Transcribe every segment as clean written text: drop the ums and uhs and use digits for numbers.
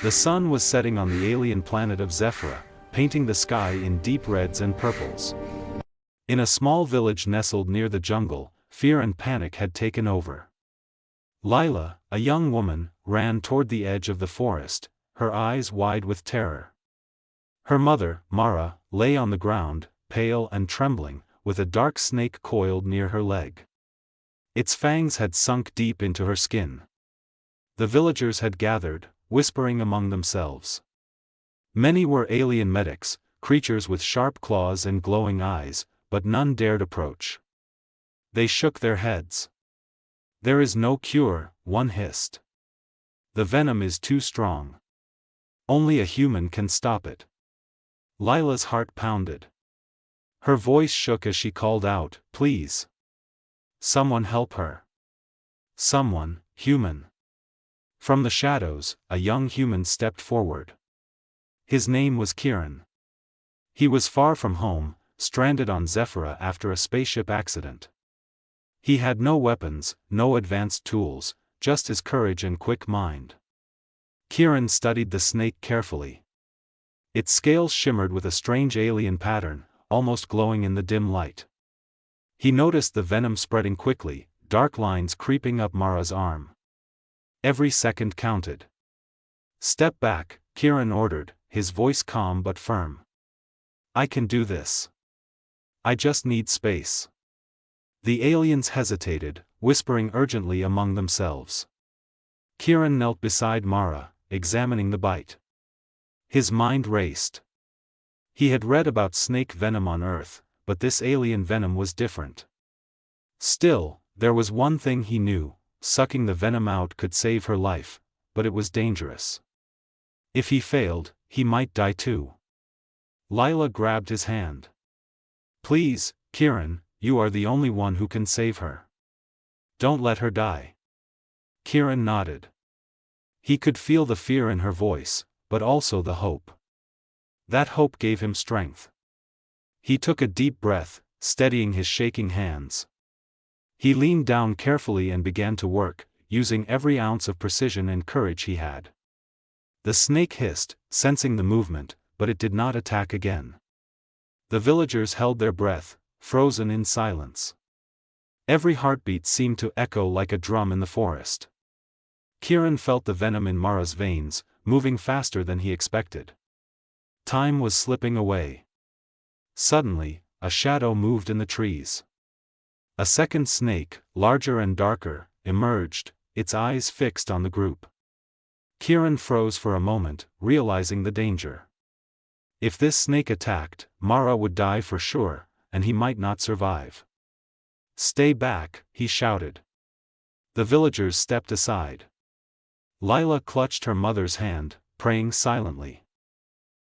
The sun was setting on the alien planet of Zephyra, painting the sky in deep reds and purples. In a small village nestled near the jungle, fear and panic had taken over. Lila, a young woman, ran toward the edge of the forest, her eyes wide with terror. Her mother, Mara, lay on the ground, pale and trembling, with a dark snake coiled near her leg. Its fangs had sunk deep into her skin. The villagers had gathered, whispering among themselves. Many were alien medics, creatures with sharp claws and glowing eyes, but none dared approach. They shook their heads. "There is no cure," one hissed. "The venom is too strong. Only a human can stop it." Lila's heart pounded. Her voice shook as she called out, "Please. Someone help her. Someone, human." From the shadows, a young human stepped forward. His name was Kieran. He was far from home, stranded on Zephyra after a spaceship accident. He had no weapons, no advanced tools, just his courage and quick mind. Kieran studied the snake carefully. Its scales shimmered with a strange alien pattern, almost glowing in the dim light. He noticed the venom spreading quickly, dark lines creeping up Mara's arm. Every second counted. "Step back," Kieran ordered, his voice calm but firm. "I can do this. I just need space." The aliens hesitated, whispering urgently among themselves. Kieran knelt beside Mara, examining the bite. His mind raced. He had read about snake venom on Earth, but this alien venom was different. Still, there was one thing he knew: sucking the venom out could save her life, but it was dangerous. If he failed, he might die too. Lila grabbed his hand. "Please, Kieran, you are the only one who can save her. Don't let her die." Kieran nodded. He could feel the fear in her voice, but also the hope. That hope gave him strength. He took a deep breath, steadying his shaking hands. He leaned down carefully and began to work, using every ounce of precision and courage he had. The snake hissed, sensing the movement, but it did not attack again. The villagers held their breath, frozen in silence. Every heartbeat seemed to echo like a drum in the forest. Kieran felt the venom in Mara's veins, moving faster than he expected. Time was slipping away. Suddenly, a shadow moved in the trees. A second snake, larger and darker, emerged, its eyes fixed on the group. Kieran froze for a moment, realizing the danger. If this snake attacked, Mara would die for sure, and he might not survive. "Stay back," he shouted. The villagers stepped aside. Lila clutched her mother's hand, praying silently.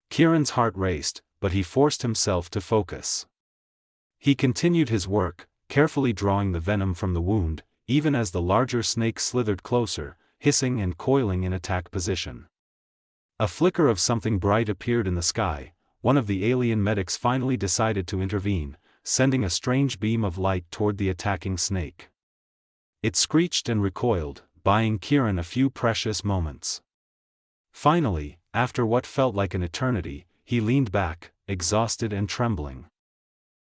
Kieran's heart raced, but he forced himself to focus. He continued his work, carefully drawing the venom from the wound, even as the larger snake slithered closer, hissing and coiling in attack position. A flicker of something bright appeared in the sky. One of the alien medics finally decided to intervene, sending a strange beam of light toward the attacking snake. It screeched and recoiled, buying Kieran a few precious moments. Finally, after what felt like an eternity, he leaned back, exhausted and trembling.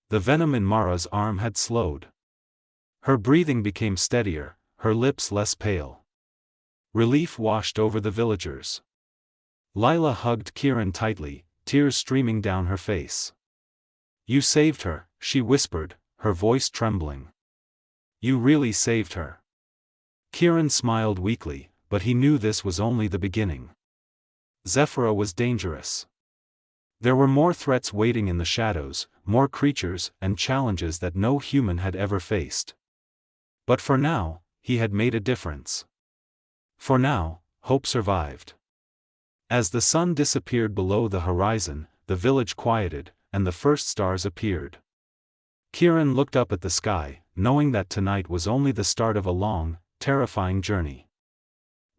The venom in Mara's arm had slowed. Her breathing became steadier, her lips less pale. Relief washed over the villagers. Lila hugged Kieran tightly, tears streaming down her face. "You saved her," she whispered, her voice trembling. "You really saved her." Kieran smiled weakly, but he knew this was only the beginning. Zephyra was dangerous. There were more threats waiting in the shadows, more creatures and challenges that no human had ever faced. But for now, he had made a difference. For now, hope survived. As the sun disappeared below the horizon, the village quieted, and the first stars appeared. Kieran looked up at the sky, knowing that tonight was only the start of a long, terrifying journey.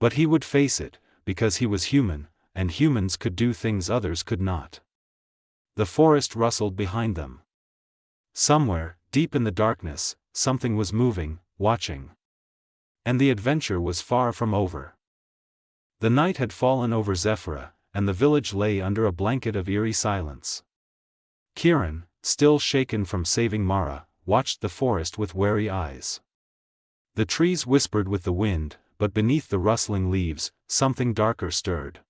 But he would face it, because he was human, and humans could do things others could not. The forest rustled behind them. Somewhere, deep in the darkness, something was moving, watching. And the adventure was far from over. The night had fallen over Zephyra, and the village lay under a blanket of eerie silence. Kieran, still shaken from saving Mara, watched the forest with wary eyes. The trees whispered with the wind, but beneath the rustling leaves, something darker stirred.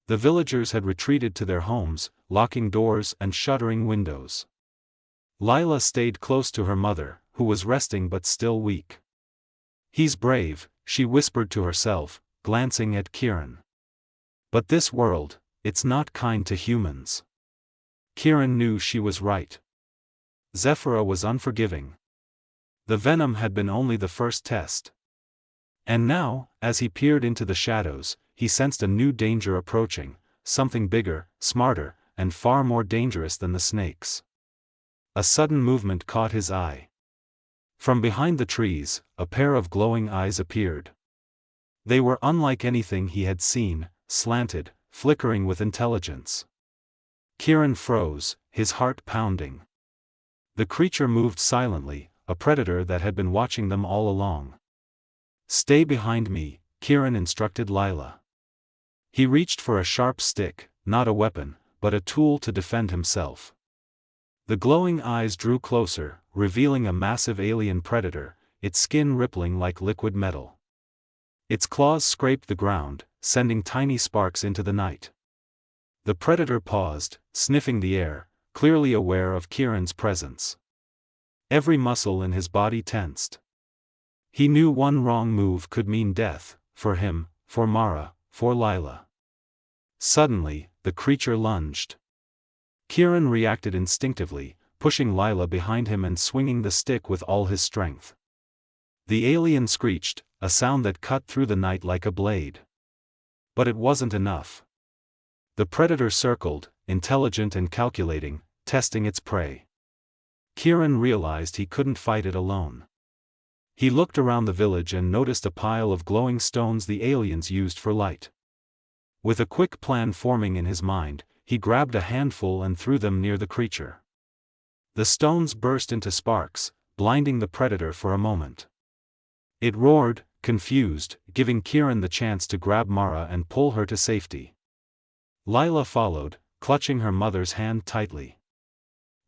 The villagers had retreated to their homes, locking doors and shuttering windows. Lila stayed close to her mother, who was resting but still weak. "He's brave," she whispered to herself, glancing at Kieran. "But this world, it's not kind to humans." Kieran knew she was right. Zephyra was unforgiving. The venom had been only the first test. And now, as he peered into the shadows, he sensed a new danger approaching, something bigger, smarter, and far more dangerous than the snakes. A sudden movement caught his eye. From behind the trees, a pair of glowing eyes appeared. They were unlike anything he had seen, slanted, flickering with intelligence. Kieran froze, his heart pounding. The creature moved silently, a predator that had been watching them all along. "Stay behind me," Kieran instructed Lila. He reached for a sharp stick, not a weapon, but a tool to defend himself. The glowing eyes drew closer, revealing a massive alien predator, its skin rippling like liquid metal. Its claws scraped the ground, sending tiny sparks into the night. The predator paused, sniffing the air, clearly aware of Kieran's presence. Every muscle in his body tensed. He knew one wrong move could mean death, for him, for Mara, for Lila. Suddenly, the creature lunged. Kieran reacted instinctively, pushing Lila behind him and swinging the stick with all his strength. The alien screeched, a sound that cut through the night like a blade. But it wasn't enough. The predator circled, intelligent and calculating, testing its prey. Kieran realized he couldn't fight it alone. He looked around the village and noticed a pile of glowing stones the aliens used for light. With a quick plan forming in his mind, he grabbed a handful and threw them near the creature. The stones burst into sparks, blinding the predator for a moment. It roared, confused, giving Kieran the chance to grab Mara and pull her to safety. Lila followed, clutching her mother's hand tightly.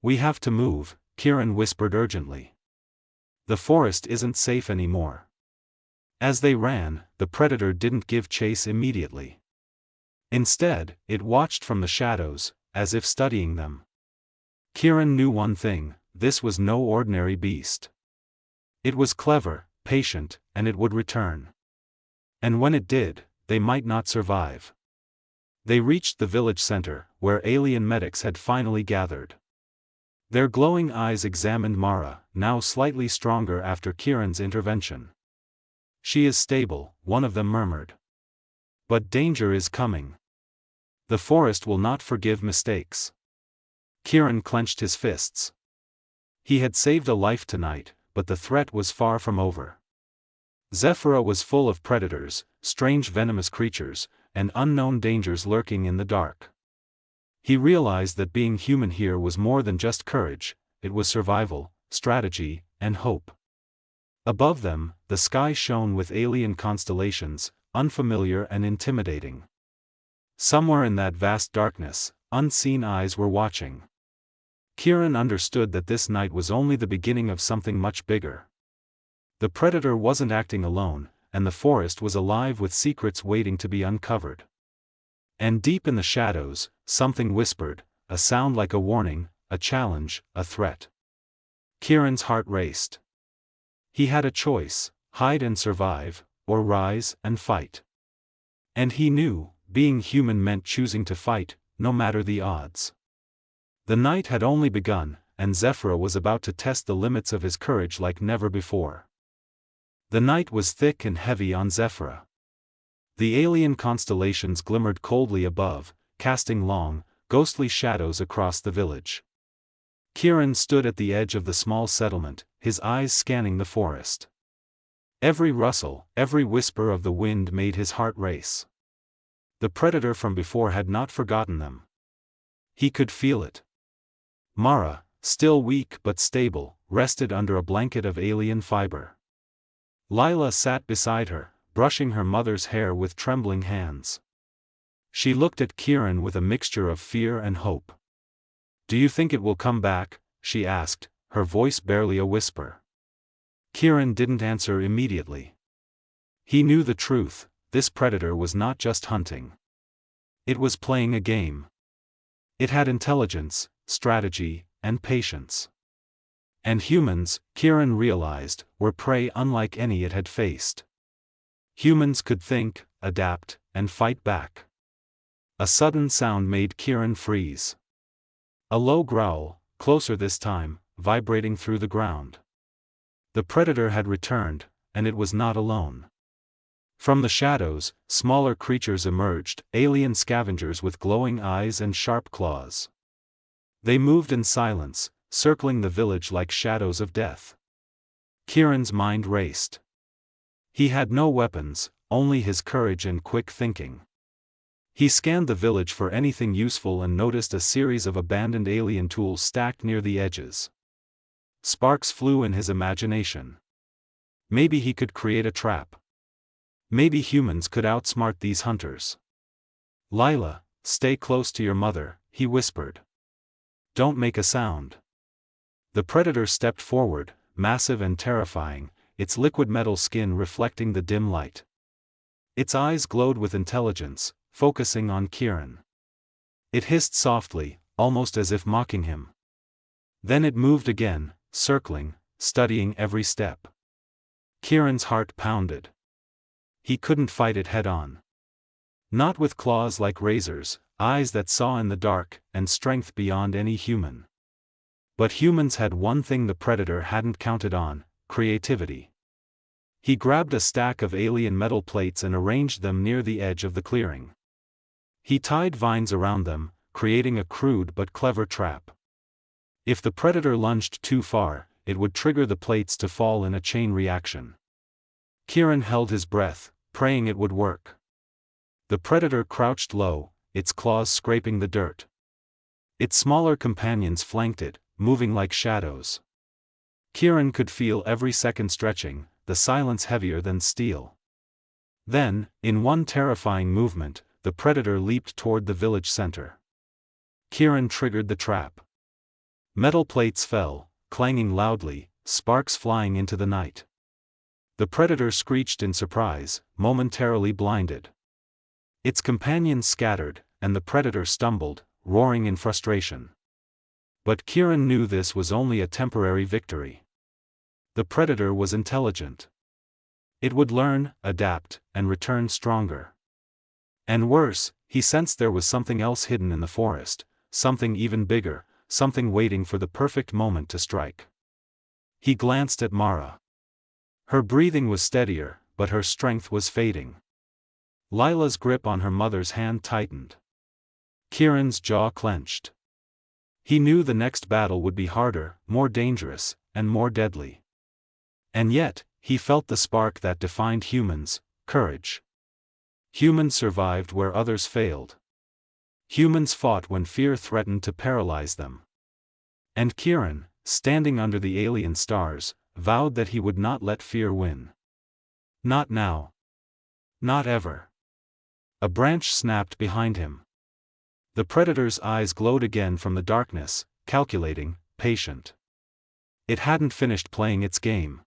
"We have to move," Kieran whispered urgently. "The forest isn't safe anymore." As they ran, the predator didn't give chase immediately. Instead, it watched from the shadows, as if studying them. Kieran knew one thing: this was no ordinary beast. It was clever, patient, and it would return. And when it did, they might not survive. They reached the village center, where alien medics had finally gathered. Their glowing eyes examined Mara, now slightly stronger after Kieran's intervention. "She is stable," one of them murmured. "But danger is coming. The forest will not forgive mistakes." Kieran clenched his fists. He had saved a life tonight, but the threat was far from over. Zephyra was full of predators, strange venomous creatures, and unknown dangers lurking in the dark. He realized that being human here was more than just courage, it was survival, strategy, and hope. Above them, the sky shone with alien constellations, unfamiliar and intimidating. Somewhere in that vast darkness, unseen eyes were watching. Kieran understood that this night was only the beginning of something much bigger. The predator wasn't acting alone, and the forest was alive with secrets waiting to be uncovered. And deep in the shadows, something whispered, a sound like a warning, a challenge, a threat. Kieran's heart raced. He had a choice: hide and survive, or rise and fight. And he knew, being human meant choosing to fight, no matter the odds. The night had only begun, and Zephyra was about to test the limits of his courage like never before. The night was thick and heavy on Zephyra. The alien constellations glimmered coldly above, casting long, ghostly shadows across the village. Kieran stood at the edge of the small settlement, his eyes scanning the forest. Every rustle, every whisper of the wind made his heart race. The predator from before had not forgotten them. He could feel it. Mara, still weak but stable, rested under a blanket of alien fiber. Lila sat beside her, brushing her mother's hair with trembling hands. She looked at Kieran with a mixture of fear and hope. "Do you think it will come back?" she asked, her voice barely a whisper. Kieran didn't answer immediately. He knew the truth: this predator was not just hunting. It was playing a game. It had intelligence, strategy, and patience. And humans, Kieran realized, were prey unlike any it had faced. Humans could think, adapt, and fight back. A sudden sound made Kieran freeze. A low growl, closer this time, vibrating through the ground. The predator had returned, and it was not alone. From the shadows, smaller creatures emerged, alien scavengers with glowing eyes and sharp claws. They moved in silence, circling the village like shadows of death. Kieran's mind raced. He had no weapons, only his courage and quick thinking. He scanned the village for anything useful and noticed a series of abandoned alien tools stacked near the edges. Sparks flew in his imagination. Maybe he could create a trap. Maybe humans could outsmart these hunters. "Lila, stay close to your mother," he whispered. "Don't make a sound." The predator stepped forward, massive and terrifying, its liquid metal skin reflecting the dim light. Its eyes glowed with intelligence, focusing on Kieran. It hissed softly, almost as if mocking him. Then it moved again, circling, studying every step. Kieran's heart pounded. He couldn't fight it head-on. Not with claws like razors, eyes that saw in the dark, and strength beyond any human. But humans had one thing the predator hadn't counted on: creativity. He grabbed a stack of alien metal plates and arranged them near the edge of the clearing. He tied vines around them, creating a crude but clever trap. If the predator lunged too far, it would trigger the plates to fall in a chain reaction. Kieran held his breath, praying it would work. The predator crouched low, its claws scraping the dirt. Its smaller companions flanked it, moving like shadows. Kieran could feel every second stretching, the silence heavier than steel. Then, in one terrifying movement, the predator leaped toward the village center. Kieran triggered the trap. Metal plates fell, clanging loudly, sparks flying into the night. The predator screeched in surprise, momentarily blinded. Its companions scattered, and the predator stumbled, roaring in frustration. But Kieran knew this was only a temporary victory. The predator was intelligent. It would learn, adapt, and return stronger. And worse, he sensed there was something else hidden in the forest, something even bigger, something waiting for the perfect moment to strike. He glanced at Mara. Her breathing was steadier, but her strength was fading. Lila's grip on her mother's hand tightened. Kieran's jaw clenched. He knew the next battle would be harder, more dangerous, and more deadly. And yet, he felt the spark that defined humans: courage. Humans survived where others failed. Humans fought when fear threatened to paralyze them. And Kieran, standing under the alien stars, vowed that he would not let fear win. Not now. Not ever. A branch snapped behind him. The predator's eyes glowed again from the darkness, calculating, patient. It hadn't finished playing its game.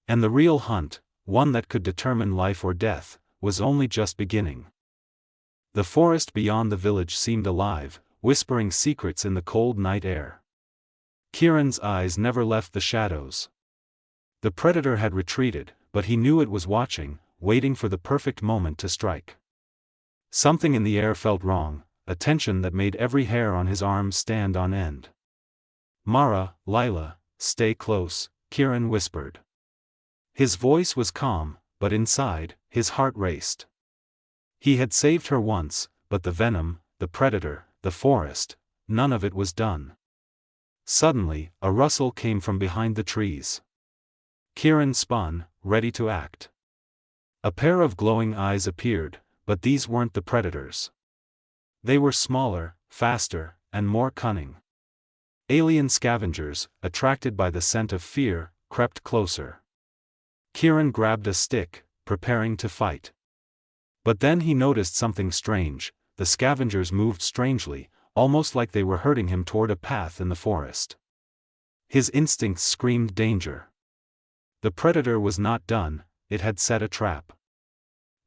And the real hunt, one that could determine life or death, was only just beginning. The forest beyond the village seemed alive, whispering secrets in the cold night air. Kieran's eyes never left the shadows. The predator had retreated, but he knew it was watching, waiting for the perfect moment to strike. Something in the air felt wrong, a tension that made every hair on his arms stand on end. "Mara, Lila, stay close," Kieran whispered. His voice was calm, but inside, his heart raced. He had saved her once, but the venom, the predator, the forest, none of it was done. Suddenly, a rustle came from behind the trees. Kieran spun, ready to act. A pair of glowing eyes appeared, but these weren't the predators. They were smaller, faster, and more cunning. Alien scavengers, attracted by the scent of fear, crept closer. Kieran grabbed a stick, preparing to fight. But then he noticed something strange. The scavengers moved strangely, almost like they were herding him toward a path in the forest. His instincts screamed danger. The predator was not done, it had set a trap.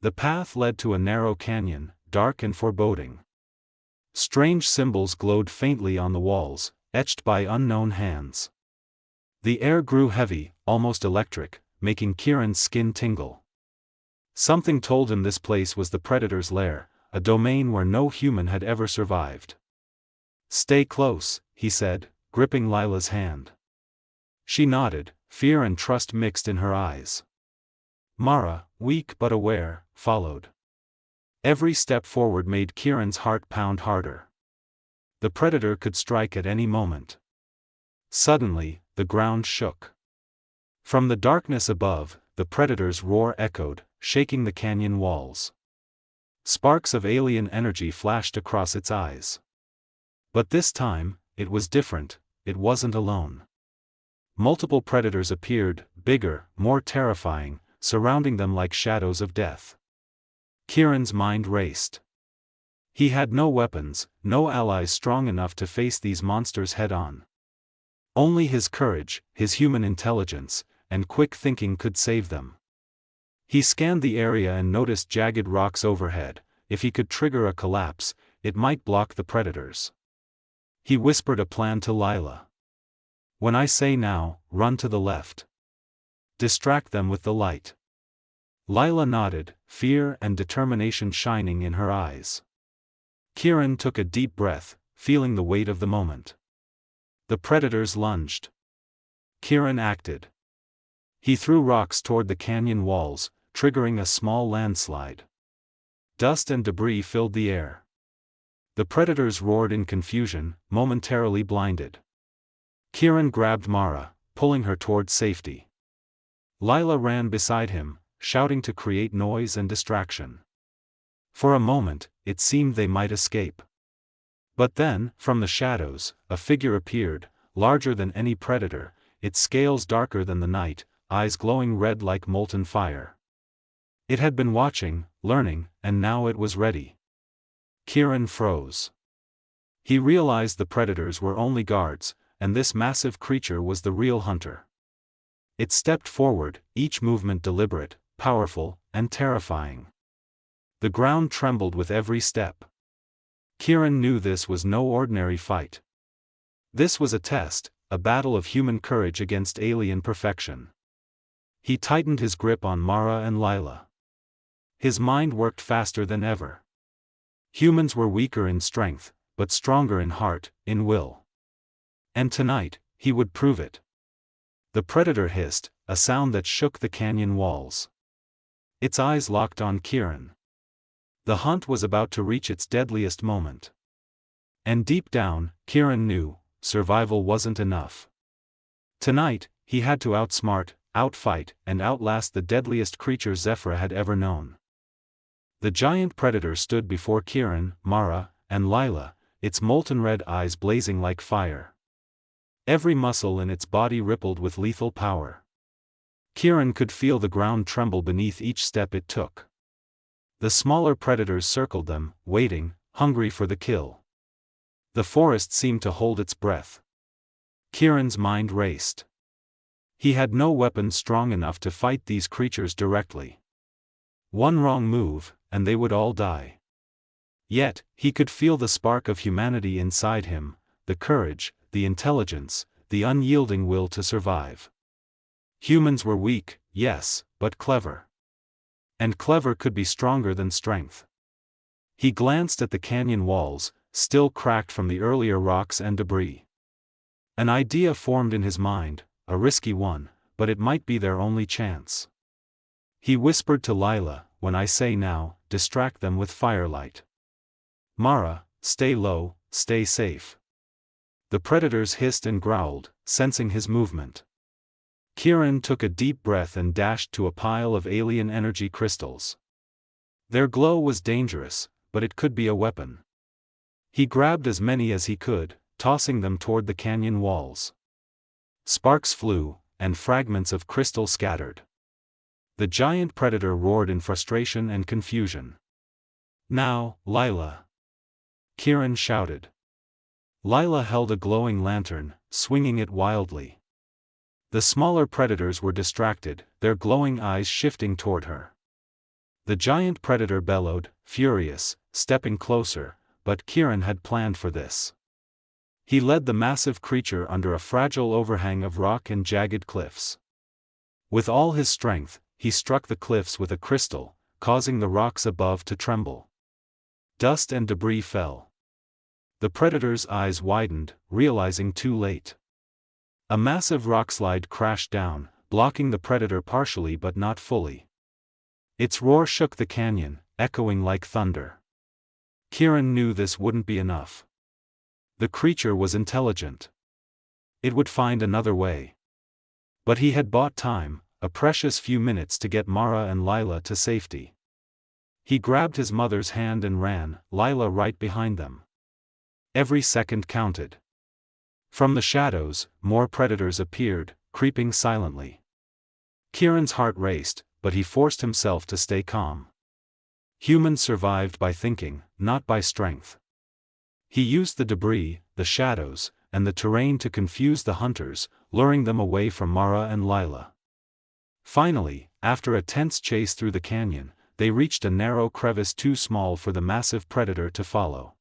The path led to a narrow canyon, dark and foreboding. Strange symbols glowed faintly on the walls, etched by unknown hands. The air grew heavy, almost electric, making Kieran's skin tingle. Something told him this place was the predator's lair, a domain where no human had ever survived. "Stay close," he said, gripping Lila's hand. She nodded, fear and trust mixed in her eyes. Mara, weak but aware, followed. Every step forward made Kieran's heart pound harder. The predator could strike at any moment. Suddenly, the ground shook. From the darkness above, the predator's roar echoed, shaking the canyon walls. Sparks of alien energy flashed across its eyes. But this time, it was different, it wasn't alone. Multiple predators appeared, bigger, more terrifying, surrounding them like shadows of death. Kieran's mind raced. He had no weapons, no allies strong enough to face these monsters head-on. Only his courage, his human intelligence, and quick thinking could save them. He scanned the area and noticed jagged rocks overhead. If he could trigger a collapse, it might block the predators. He whispered a plan to Lila. "When I say now, run to the left. Distract them with the light." Lila nodded, fear and determination shining in her eyes. Kieran took a deep breath, feeling the weight of the moment. The predators lunged. Kieran acted. He threw rocks toward the canyon walls, triggering a small landslide. Dust and debris filled the air. The predators roared in confusion, momentarily blinded. Kieran grabbed Mara, pulling her toward safety. Lila ran beside him, shouting to create noise and distraction. For a moment, it seemed they might escape. But then, from the shadows, a figure appeared, larger than any predator, its scales darker than the night, eyes glowing red like molten fire. It had been watching, learning, and now it was ready. Kieran froze. He realized the predators were only guards, and this massive creature was the real hunter. It stepped forward, each movement deliberate, powerful, and terrifying. The ground trembled with every step. Kieran knew this was no ordinary fight. This was a test, a battle of human courage against alien perfection. He tightened his grip on Mara and Lila. His mind worked faster than ever. Humans were weaker in strength, but stronger in heart, in will. And tonight, he would prove it. The predator hissed, a sound that shook the canyon walls. Its eyes locked on Kieran. The hunt was about to reach its deadliest moment. And deep down, Kieran knew, survival wasn't enough. Tonight, he had to outsmart, outfight, and outlast the deadliest creature Zephyr had ever known. The giant predator stood before Kieran, Mara, and Lila, its molten red eyes blazing like fire. Every muscle in its body rippled with lethal power. Kieran could feel the ground tremble beneath each step it took. The smaller predators circled them, waiting, hungry for the kill. The forest seemed to hold its breath. Kieran's mind raced. He had no weapon strong enough to fight these creatures directly. One wrong move, and they would all die. Yet, he could feel the spark of humanity inside him, the courage, the intelligence, the unyielding will to survive. Humans were weak, yes, but clever. And clever could be stronger than strength. He glanced at the canyon walls, still cracked from the earlier rocks and debris. An idea formed in his mind, a risky one, but it might be their only chance. He whispered to Lila, "When I say now, distract them with firelight. Mara, stay low, stay safe." The predators hissed and growled, sensing his movement. Kieran took a deep breath and dashed to a pile of alien energy crystals. Their glow was dangerous, but it could be a weapon. He grabbed as many as he could, tossing them toward the canyon walls. Sparks flew, and fragments of crystal scattered. The giant predator roared in frustration and confusion. "Now, Lila!" Kieran shouted. Lila held a glowing lantern, swinging it wildly. The smaller predators were distracted, their glowing eyes shifting toward her. The giant predator bellowed, furious, stepping closer, but Kieran had planned for this. He led the massive creature under a fragile overhang of rock and jagged cliffs. With all his strength, he struck the cliffs with a crystal, causing the rocks above to tremble. Dust and debris fell. The predator's eyes widened, realizing too late. A massive rockslide crashed down, blocking the predator partially but not fully. Its roar shook the canyon, echoing like thunder. Kieran knew this wouldn't be enough. The creature was intelligent. It would find another way. But he had bought time, a precious few minutes to get Mara and Lila to safety. He grabbed his mother's hand and ran, Lila right behind them. Every second counted. From the shadows, more predators appeared, creeping silently. Kieran's heart raced, but he forced himself to stay calm. Humans survived by thinking, not by strength. He used the debris, the shadows, and the terrain to confuse the hunters, luring them away from Mara and Lila. Finally, after a tense chase through the canyon, they reached a narrow crevice too small for the massive predator to follow.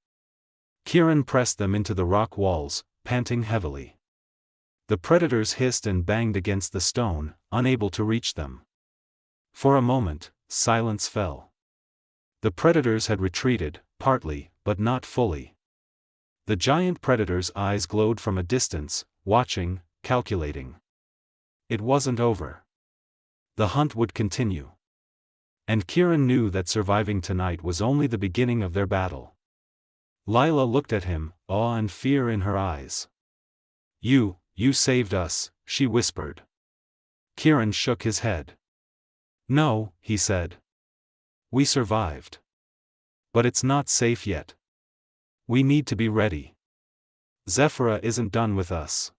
Kieran pressed them into the rock walls, panting heavily. The predators hissed and banged against the stone, unable to reach them. For a moment, silence fell. The predators had retreated, partly, but not fully. The giant predator's eyes glowed from a distance, watching, calculating. It wasn't over. The hunt would continue. And Kieran knew that surviving tonight was only the beginning of their battle. Lila looked at him, awe and fear in her eyes. You saved us," she whispered. Kieran shook his head. "No," he said. "We survived. But it's not safe yet. We need to be ready. Zephyra isn't done with us."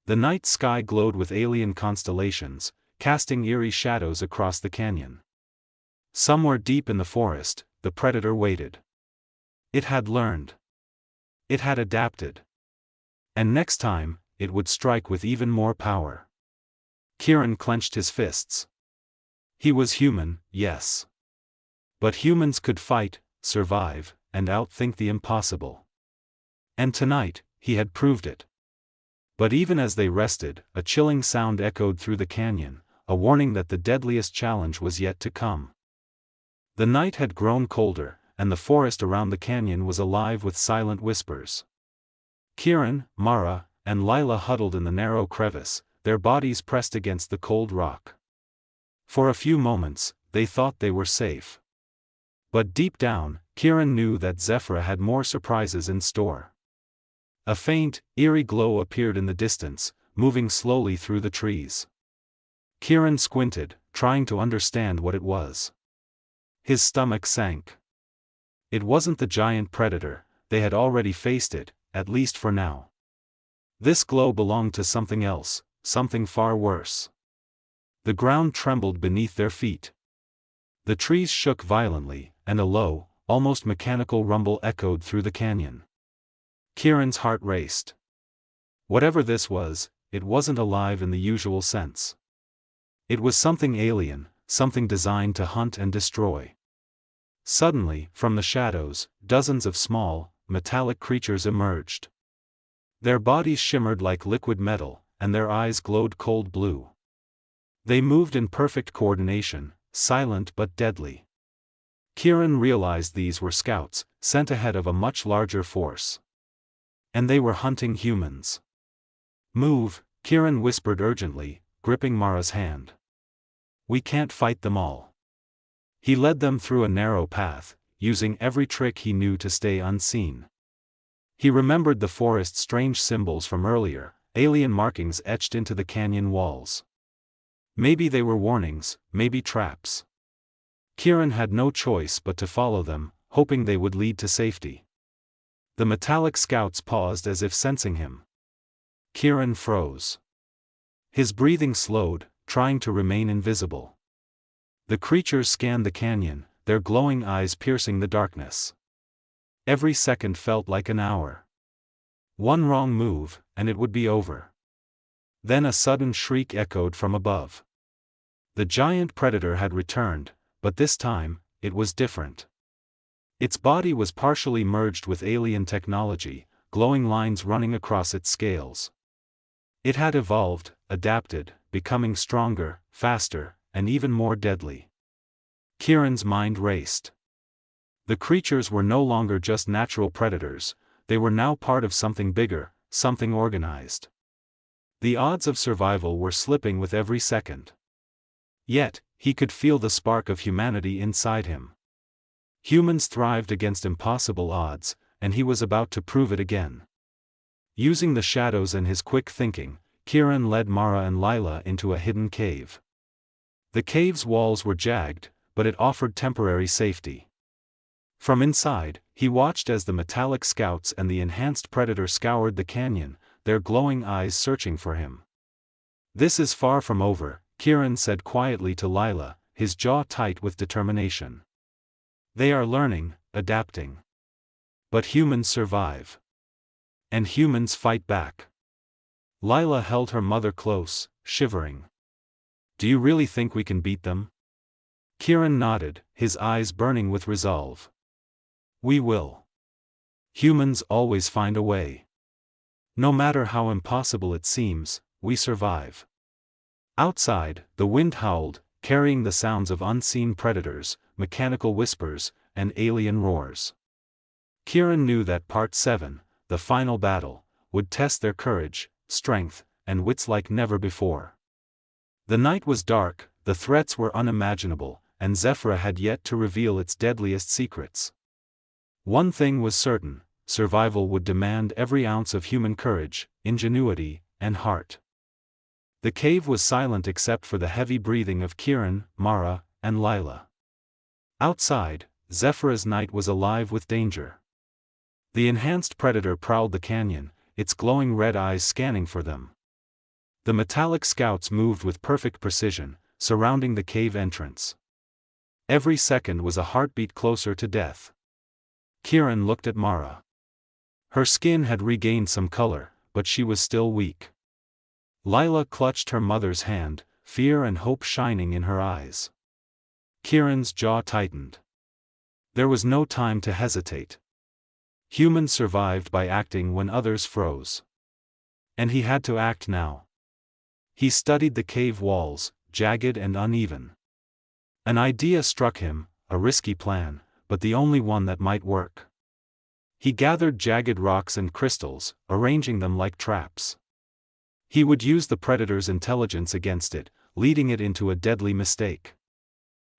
The night sky glowed with alien constellations, casting eerie shadows across the canyon. Somewhere deep in the forest, the predator waited. It had learned. It had adapted. And next time, it would strike with even more power. Kieran clenched his fists. He was human, yes. But humans could fight, survive, and outthink the impossible. And tonight, he had proved it. But even as they rested, a chilling sound echoed through the canyon, a warning that the deadliest challenge was yet to come. The night had grown colder, and the forest around the canyon was alive with silent whispers. Kieran, Mara, and Lila huddled in the narrow crevice, their bodies pressed against the cold rock. For a few moments, they thought they were safe. But deep down, Kieran knew that Zephyra had more surprises in store. A faint, eerie glow appeared in the distance, moving slowly through the trees. Kieran squinted, trying to understand what it was. His stomach sank. It wasn't the giant predator, they had already faced it, at least for now. This glow belonged to something else, something far worse. The ground trembled beneath their feet. The trees shook violently, and a low, almost mechanical rumble echoed through the canyon. Kieran's heart raced. Whatever this was, it wasn't alive in the usual sense. It was something alien, something designed to hunt and destroy. Suddenly, from the shadows, dozens of small, metallic creatures emerged. Their bodies shimmered like liquid metal, and their eyes glowed cold blue. They moved in perfect coordination, silent but deadly. Kieran realized these were scouts, sent ahead of a much larger force. And they were hunting humans. "Move," Kieran whispered urgently, gripping Mara's hand. "We can't fight them all." He led them through a narrow path, using every trick he knew to stay unseen. He remembered the forest's strange symbols from earlier, alien markings etched into the canyon walls. Maybe they were warnings, maybe traps. Kieran had no choice but to follow them, hoping they would lead to safety. The metallic scouts paused as if sensing him. Kieran froze. His breathing slowed, trying to remain invisible. The creatures scanned the canyon, their glowing eyes piercing the darkness. Every second felt like an hour. One wrong move, and it would be over. Then a sudden shriek echoed from above. The giant predator had returned, but this time, it was different. Its body was partially merged with alien technology, glowing lines running across its scales. It had evolved, adapted, becoming stronger, faster, and even more deadly. Kieran's mind raced. The creatures were no longer just natural predators, they were now part of something bigger, something organized. The odds of survival were slipping with every second. Yet, he could feel the spark of humanity inside him. Humans thrived against impossible odds, and he was about to prove it again. Using the shadows and his quick thinking, Kieran led Mara and Lila into a hidden cave. The cave's walls were jagged, but it offered temporary safety. From inside, he watched as the metallic scouts and the enhanced predator scoured the canyon, their glowing eyes searching for him. "This is far from over," Kieran said quietly to Lila, his jaw tight with determination. "They are learning, adapting. But humans survive. And humans fight back." Lila held her mother close, shivering. "Do you really think we can beat them?" Kieran nodded, his eyes burning with resolve. "We will. Humans always find a way. No matter how impossible it seems, we survive." Outside, the wind howled, carrying the sounds of unseen predators, mechanical whispers, and alien roars. Kieran knew that Part 7, the final battle, would test their courage, strength, and wits like never before. The night was dark, the threats were unimaginable, and Zephyr had yet to reveal its deadliest secrets. One thing was certain: survival would demand every ounce of human courage, ingenuity, and heart. The cave was silent except for the heavy breathing of Kieran, Mara, and Lila. Outside, Zephyr's night was alive with danger. The enhanced predator prowled the canyon, its glowing red eyes scanning for them. The metallic scouts moved with perfect precision, surrounding the cave entrance. Every second was a heartbeat closer to death. Kieran looked at Mara. Her skin had regained some color, but she was still weak. Lila clutched her mother's hand, fear and hope shining in her eyes. Kieran's jaw tightened. There was no time to hesitate. Humans survived by acting when others froze. And he had to act now. He studied the cave walls, jagged and uneven. An idea struck him, a risky plan, but the only one that might work. He gathered jagged rocks and crystals, arranging them like traps. He would use the predator's intelligence against it, leading it into a deadly mistake.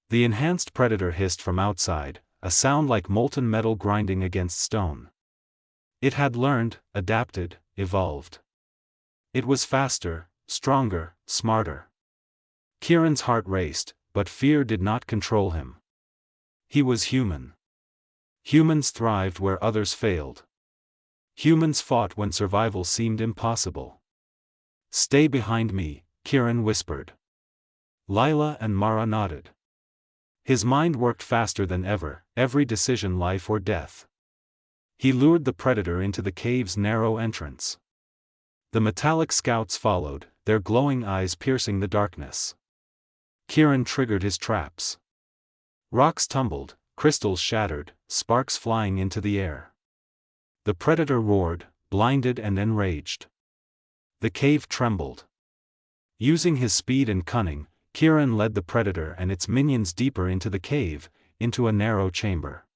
The enhanced predator hissed from outside, a sound like molten metal grinding against stone. It had learned, adapted, evolved. It was faster, stronger, smarter. Kieran's heart raced, but fear did not control him. He was human. Humans thrived where others failed. Humans fought when survival seemed impossible. "Stay behind me," Kieran whispered. Lila and Mara nodded. His mind worked faster than ever, every decision life or death. He lured the predator into the cave's narrow entrance. The metallic scouts followed, their glowing eyes piercing the darkness. Kieran triggered his traps. Rocks tumbled, crystals shattered, sparks flying into the air. The predator roared, blinded and enraged. The cave trembled. Using his speed and cunning, Kieran led the predator and its minions deeper into the cave, into a narrow chamber.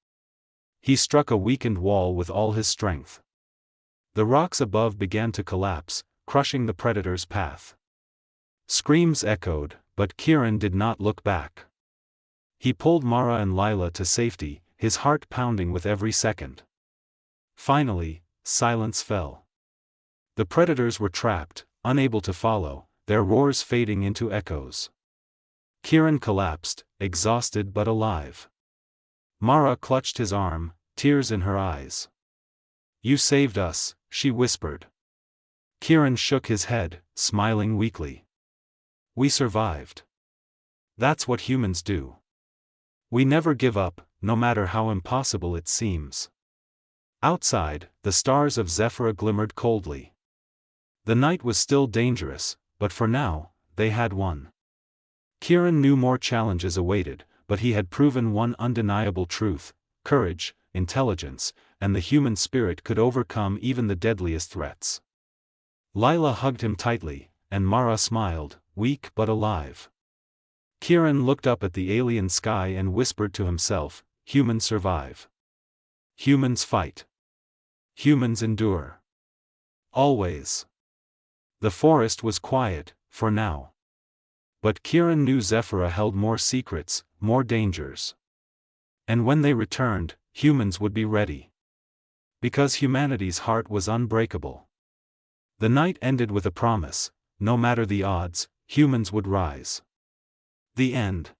He struck a weakened wall with all his strength. The rocks above began to collapse, crushing the predator's path. Screams echoed, but Kieran did not look back. He pulled Mara and Lila to safety, his heart pounding with every second. Finally, silence fell. The predators were trapped, unable to follow, their roars fading into echoes. Kieran collapsed, exhausted but alive. Mara clutched his arm, tears in her eyes. "You saved us," she whispered. Kieran shook his head, smiling weakly. "We survived. That's what humans do. We never give up, no matter how impossible it seems. Outside, the stars of Zephyra glimmered coldly. The night was still dangerous, but for now, they had won. Kieran knew more challenges awaited, but he had proven one undeniable truth: courage, intelligence, and the human spirit could overcome even the deadliest threats. Lila hugged him tightly, and Mara smiled, weak but alive. Kieran looked up at the alien sky and whispered to himself, "Humans survive. Humans fight. Humans endure. Always." The forest was quiet, for now. But Kieran knew Zephyra held more secrets, more dangers. And when they returned, humans would be ready. Because humanity's heart was unbreakable. The night ended with a promise: no matter the odds, humans would rise. The end.